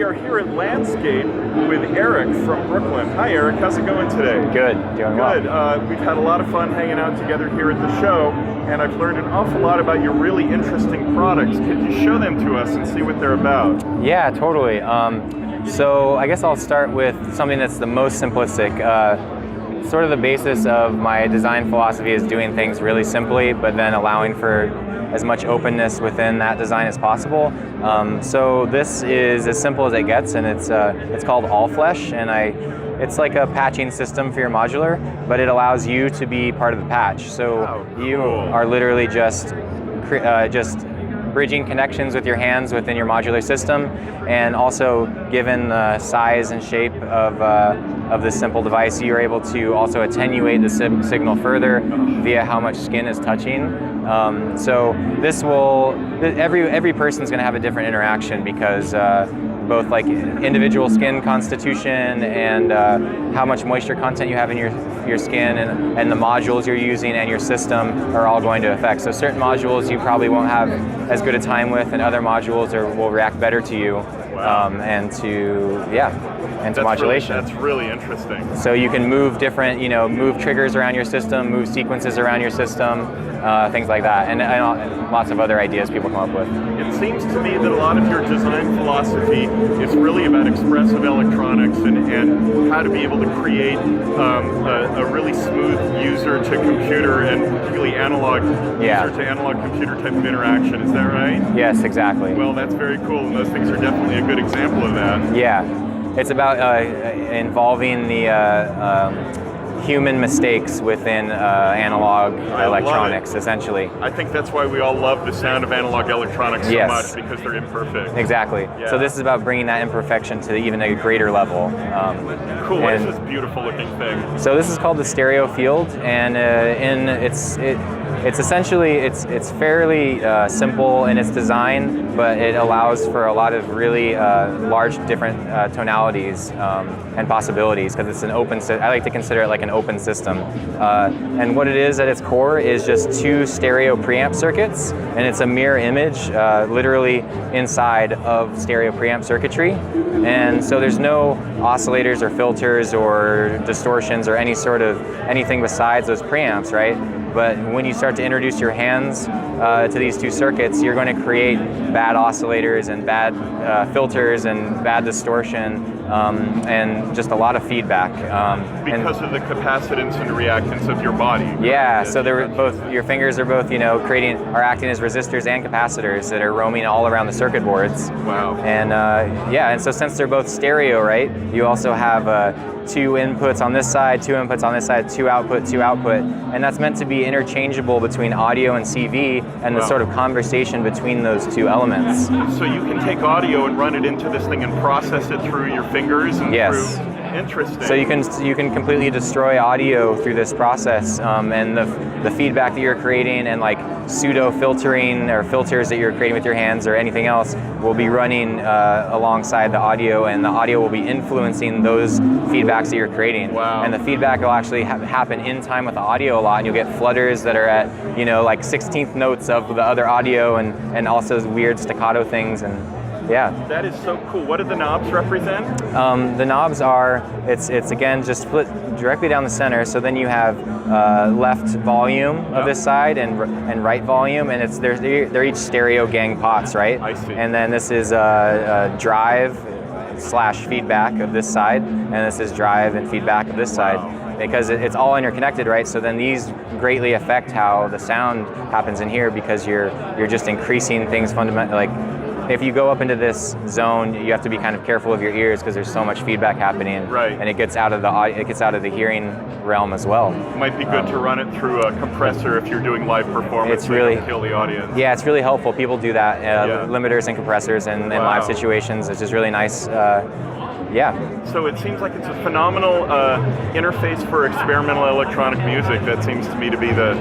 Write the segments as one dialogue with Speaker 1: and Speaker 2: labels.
Speaker 1: are here at Landscape with Eric from Brooklyn. Hi Eric, how's it going today?
Speaker 2: Good, doing well.
Speaker 1: Good. We've had a lot of fun hanging out together here at the show, and I've learned an awful lot about your really interesting products. Could you show them to us and see what they're about?
Speaker 2: Yeah, totally. So I guess I'll start with something that's the most simplistic. Sort of the basis of my design philosophy is doing things really simply, but then allowing for as much openness within that design as possible. So this is as simple as it gets, and it's called All Flesh, and it's like a patching system for your modular, but it allows you to be part of the patch. So you are literally just bridging connections with your hands within your modular system, and also given the size and shape of this simple device, you're able to also attenuate the signal further via how much skin is touching. So this will, every person's going to have a different interaction because both like individual skin constitution and how much moisture content you have in your skin and the modules you're using and your system are all going to affect. So certain modules you probably won't have as good a time with, and other modules will react better to you. And to modulation.
Speaker 1: That's really interesting.
Speaker 2: So you can move different, move triggers around your system, move sequences around your system, things like that, and lots of other ideas people come up with.
Speaker 1: It seems to me that a lot of your design philosophy is really about expressive electronics and how to be able to create a really smooth user to computer and particularly analog user to analog computer type of interaction. Is that right?
Speaker 2: Yes, exactly.
Speaker 1: Well, that's very cool, and those things are definitely a good example of that.
Speaker 2: Yeah, it's about involving the human mistakes within analog electronics, essentially.
Speaker 1: I think that's why we all love the sound of analog electronics so much, because they're imperfect.
Speaker 2: Exactly. Yeah. So this is about bringing that imperfection to even a greater level.
Speaker 1: Cool. What is this beautiful looking thing?
Speaker 2: So this is called the stereo field, and it's essentially it's fairly simple in its design, but it allows for a lot of really large different tonalities and possibilities, because it's an open. I like to consider it like an open system. And what it is at its core is just two stereo preamp circuits, and it's a mirror image, literally inside of stereo preamp circuitry. And so there's no oscillators or filters or distortions or anything besides those preamps, right? But when you start to introduce your hands to these two circuits, you're going to create bad oscillators and bad filters and bad distortion and just a lot of feedback.
Speaker 1: Because of the capacitance and reactance of your body.
Speaker 2: Yeah, so your fingers are both, are acting as resistors and capacitors that are roaming all around the circuit boards.
Speaker 1: Wow.
Speaker 2: And and so since they're both stereo, right, you also have two inputs on this side, two inputs on this side, two output, and that's meant to be interchangeable between audio and CV and the sort of conversation between those two elements.
Speaker 1: So you can take audio and run it into this thing and process it through your fingers and through. Interesting.
Speaker 2: So you can completely destroy audio through this process, and the feedback that you're creating and like pseudo filtering or filters that you're creating with your hands or anything else will be running alongside the audio, and the audio will be influencing those feedbacks that you're creating.
Speaker 1: Wow.
Speaker 2: And the feedback will actually happen in time with the audio a lot, and you'll get flutters that are at like 16th notes of the other audio, and also weird staccato things. And yeah.
Speaker 1: That is so cool. What do the knobs represent?
Speaker 2: The knobs are, it's again just split directly down the center, so then you have left volume of this side and right volume, and they're each stereo gang pots, right?
Speaker 1: I see.
Speaker 2: And then this is a drive / feedback of this side, and this is drive and feedback of this side. Because it's all interconnected, right? So then these greatly affect how the sound happens in here, because you're just increasing things fundamentally. Like if you go up into this zone, you have to be kind of careful of your ears because there's so much feedback happening,
Speaker 1: right?
Speaker 2: And it gets out of the hearing realm as well.
Speaker 1: Might be good to run it through a compressor if you're doing live performance.
Speaker 2: It's really
Speaker 1: kill the audience.
Speaker 2: Yeah, it's really helpful. People do that, limiters and compressors in live situations. It's just really nice. So it seems like it's a phenomenal interface for experimental electronic music. That seems to me to be the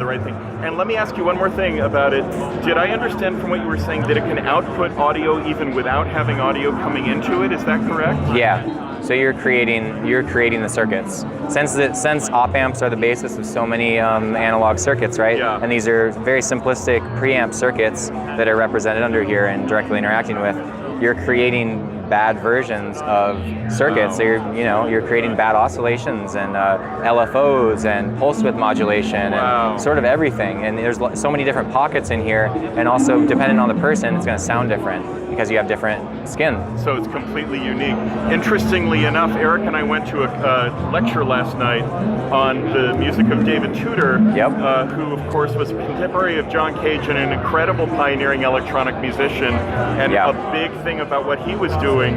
Speaker 2: right thing. And let me ask you one more thing about it. Did I understand from what you were saying that it can output audio even without having audio coming into it? Is that correct? Yeah. So you're creating the circuits. Since op amps are the basis of so many analog circuits, right?
Speaker 1: Yeah.
Speaker 2: And these are very simplistic preamp circuits that are represented under here and directly interacting with. You're creating bad versions of circuits.
Speaker 1: Wow.
Speaker 2: So you're creating bad oscillations and LFOs and pulse width modulation and sort of everything. And there's so many different pockets in here, and also depending on the person, it's going to sound different because you have different skin.
Speaker 1: So it's completely unique. Interestingly enough, Eric and I went to a lecture last night on the music of David Tudor, who of course was a contemporary of John Cage and an incredible pioneering electronic musician. And a big thing about what he was doing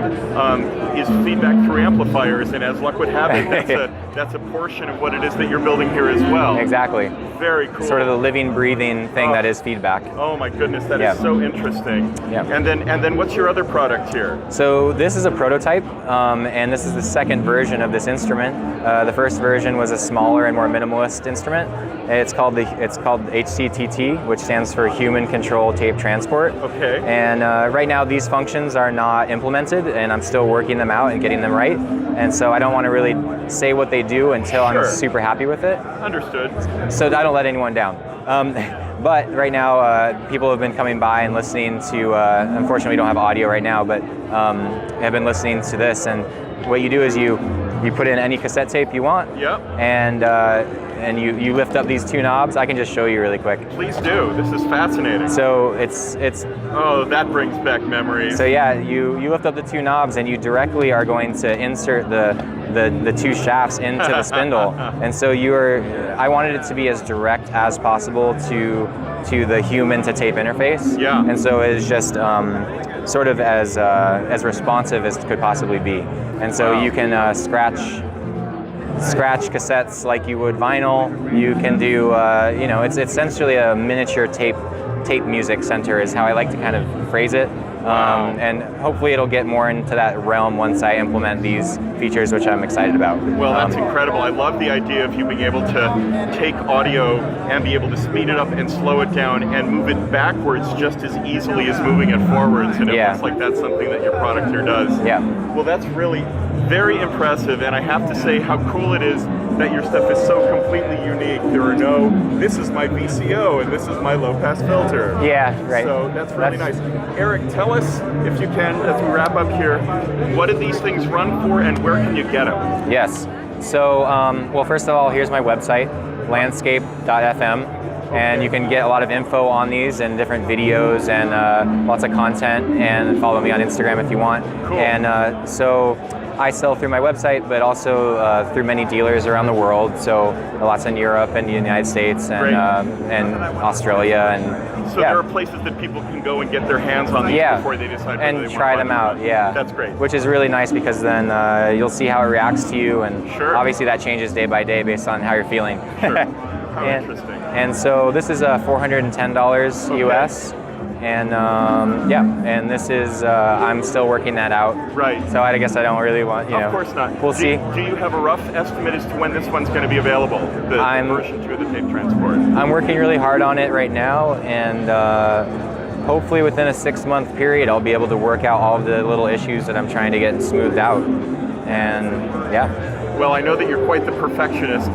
Speaker 1: is feedback through amplifiers, and as luck would have it, that's a portion of what it is that you're building here as well.
Speaker 2: Exactly.
Speaker 1: Very cool.
Speaker 2: Sort of the living, breathing thing that is feedback.
Speaker 1: Oh my goodness, that is so interesting. And then what's your other product here?
Speaker 2: So this is a prototype, and this is the second version of this instrument. The first version was a smaller and more minimalist instrument. It's called HCTT, which stands for Human Control Tape Transport.
Speaker 1: Okay.
Speaker 2: And right now these functions are not implemented, and I'm still working them out and getting them right. And so I don't want to really say what they do until I'm super happy with it.
Speaker 1: Understood.
Speaker 2: So I don't let anyone down. But right now, people have been coming by and listening to, unfortunately we don't have audio right now, but have been listening to this. And what you do is you put in any cassette tape you want, and you lift up these two knobs. I can just show you really quick.
Speaker 1: Please do, this is fascinating.
Speaker 2: So it's
Speaker 1: oh, that brings back memories.
Speaker 2: So yeah, you lift up the two knobs and you directly are going to insert the two shafts into the spindle. And so I wanted it to be as direct as possible to the human to tape interface.
Speaker 1: Yeah.
Speaker 2: And so it's just sort of as responsive as it could possibly be. And so you can scratch cassettes like you would vinyl. You can do, it's essentially a miniature tape music center is how I like to kind of phrase it. And hopefully it'll get more into that realm once I implement these features, which I'm excited about.
Speaker 1: Well, that's incredible. I love the idea of you being able to take audio and be able to speed it up and slow it down and move it backwards just as easily as moving it forwards. And it looks like that's something that your product here does.
Speaker 2: Yeah.
Speaker 1: Well, that's really very impressive, and I have to say how cool it is that your stuff is so completely unique. There are this is my VCO and this is my low-pass filter.
Speaker 2: Yeah, right.
Speaker 1: So that's really nice. Eric, tell us, if you can, as we wrap up here, what do these things run for and where can you get them?
Speaker 2: Yes. So, well, first of all, here's my website, landscape.fm. And you can get a lot of info on these and different videos and lots of content, and follow me on Instagram if you want.
Speaker 1: Cool.
Speaker 2: And so I sell through my website, but also through many dealers around the world. So lots in Europe and the United States and Australia. And
Speaker 1: so there are places that people can go and get their hands on these before they decide whether they want to
Speaker 2: try them out. Yeah,
Speaker 1: that's great.
Speaker 2: Which is really nice because then you'll see how it reacts to you, and obviously that changes day by day based on how you're feeling.
Speaker 1: Sure. How interesting.
Speaker 2: And so this is $410 US. And and this is, I'm still working that out.
Speaker 1: Right.
Speaker 2: So I guess I don't really want,
Speaker 1: Of course not.
Speaker 2: We'll see.
Speaker 1: Do you have a rough estimate as to when this one's going to be available, the version 2 of the tape transport?
Speaker 2: I'm working really hard on it right now, and hopefully within a 6-month period I'll be able to work out all of the little issues that I'm trying to get smoothed out. And
Speaker 1: Well, I know that you're quite the perfectionist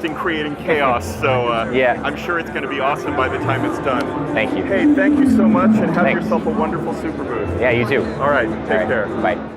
Speaker 1: in creating chaos, so I'm sure it's going to be awesome by the time it's done.
Speaker 2: Thank you.
Speaker 1: Hey, thank you so much, and have yourself a wonderful Superbooth.
Speaker 2: Yeah, you too.
Speaker 1: All right, take care.
Speaker 2: Bye.